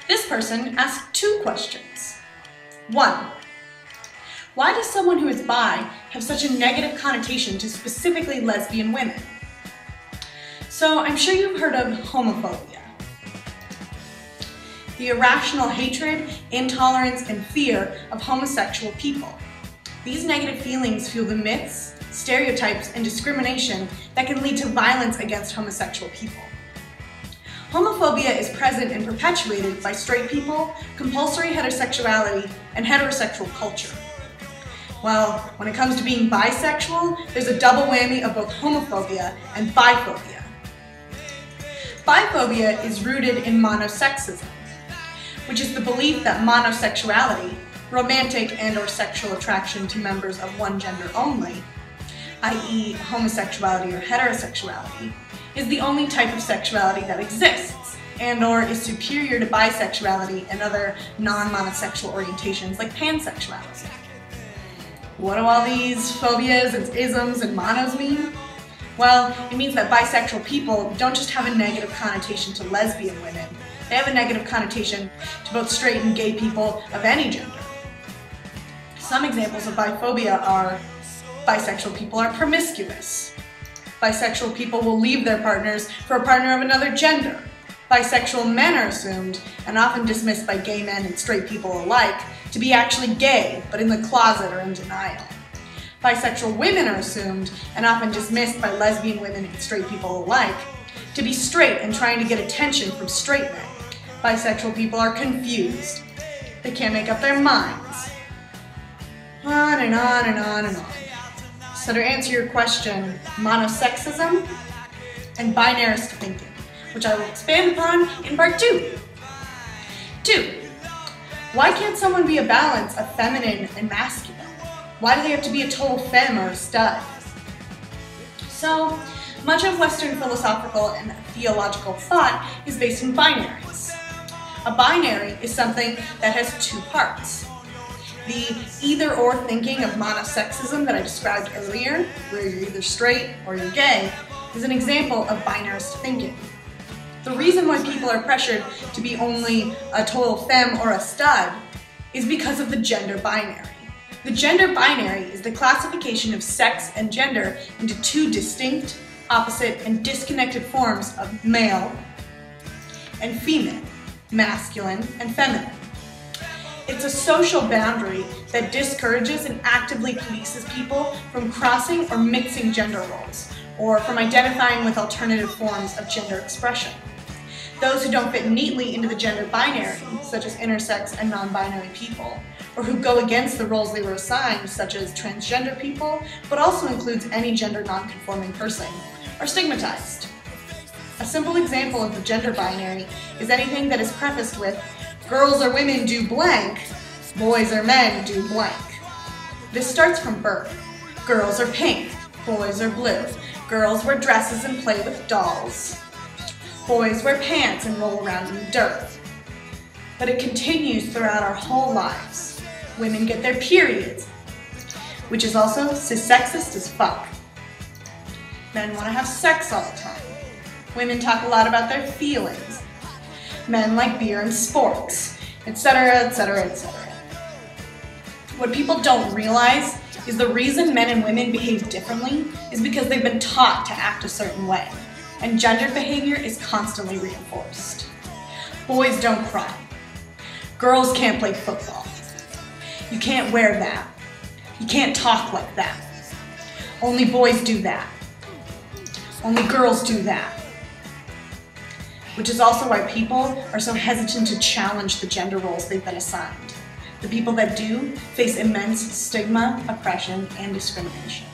This person asked 2 questions. 1. Why does someone who is bi have such a negative connotation to specifically lesbian women? So I'm sure you've heard of homophobia. The irrational hatred, intolerance, and fear of homosexual people. These negative feelings fuel the myths, stereotypes, and discrimination that can lead to violence against homosexual people. Homophobia is present and perpetuated by straight people, compulsory heterosexuality, and heterosexual culture. Well, when it comes to being bisexual, there's a double whammy of both homophobia and biphobia. Biphobia is rooted in monosexism, which is the belief that monosexuality, romantic and/or sexual attraction to members of one gender only, i.e. homosexuality or heterosexuality, is the only type of sexuality that exists and/or is superior to bisexuality and other non-monosexual orientations like pansexuality. What do all these phobias and isms and monos mean? Well, it means that bisexual people don't just have a negative connotation to lesbian women, they have a negative connotation to both straight and gay people of any gender. Some examples of biphobia are: bisexual people are promiscuous. Bisexual people will leave their partners for a partner of another gender. Bisexual men are assumed, and often dismissed by gay men and straight people alike, to be actually gay, but in the closet or in denial. Bisexual women are assumed, and often dismissed by lesbian women and straight people alike, to be straight and trying to get attention from straight men. Bisexual people are confused. They can't make up their minds. On and on and on and on. So to answer your question, monosexism and binarist thinking, which I will expand upon in part 2. 2. Why can't someone be a balance of feminine and masculine? Why do they have to be a total femme or a stud? So, much of Western philosophical and theological thought is based in binaries. A binary is something that has 2 parts. The either-or thinking of monosexism that I described earlier, where you're either straight or you're gay, is an example of binarist thinking. The reason why people are pressured to be only a total femme or a stud is because of the gender binary. The gender binary is the classification of sex and gender into 2 distinct, opposite, and disconnected forms of male and female, masculine and feminine. It's a social boundary that discourages and actively polices people from crossing or mixing gender roles, or from identifying with alternative forms of gender expression. Those who don't fit neatly into the gender binary, such as intersex and non-binary people, or who go against the roles they were assigned, such as transgender people, but also includes any gender non-conforming person, are stigmatized. A simple example of the gender binary is anything that is prefaced with, girls or women do blank, boys or men do blank. This starts from birth. Girls are pink, boys are blue. Girls wear dresses and play with dolls. Boys wear pants and roll around in dirt. But it continues throughout our whole lives. Women get their periods, which is also cissexist as fuck. Men want to have sex all the time. Women talk a lot about their feelings. Men like beer and sports, etc., etc., etc. What people don't realize is the reason men and women behave differently is because they've been taught to act a certain way, and gendered behavior is constantly reinforced. Boys don't cry. Girls can't play football. You can't wear that. You can't talk like that. Only boys do that. Only girls do that. Which is also why people are so hesitant to challenge the gender roles they've been assigned. The people that do face immense stigma, oppression, and discrimination.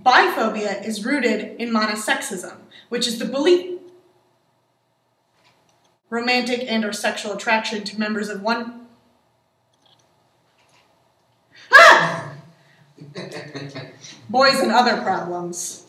Biphobia is rooted in monosexism, which is the belief romantic and/or sexual attraction to members of one. Boys and other problems.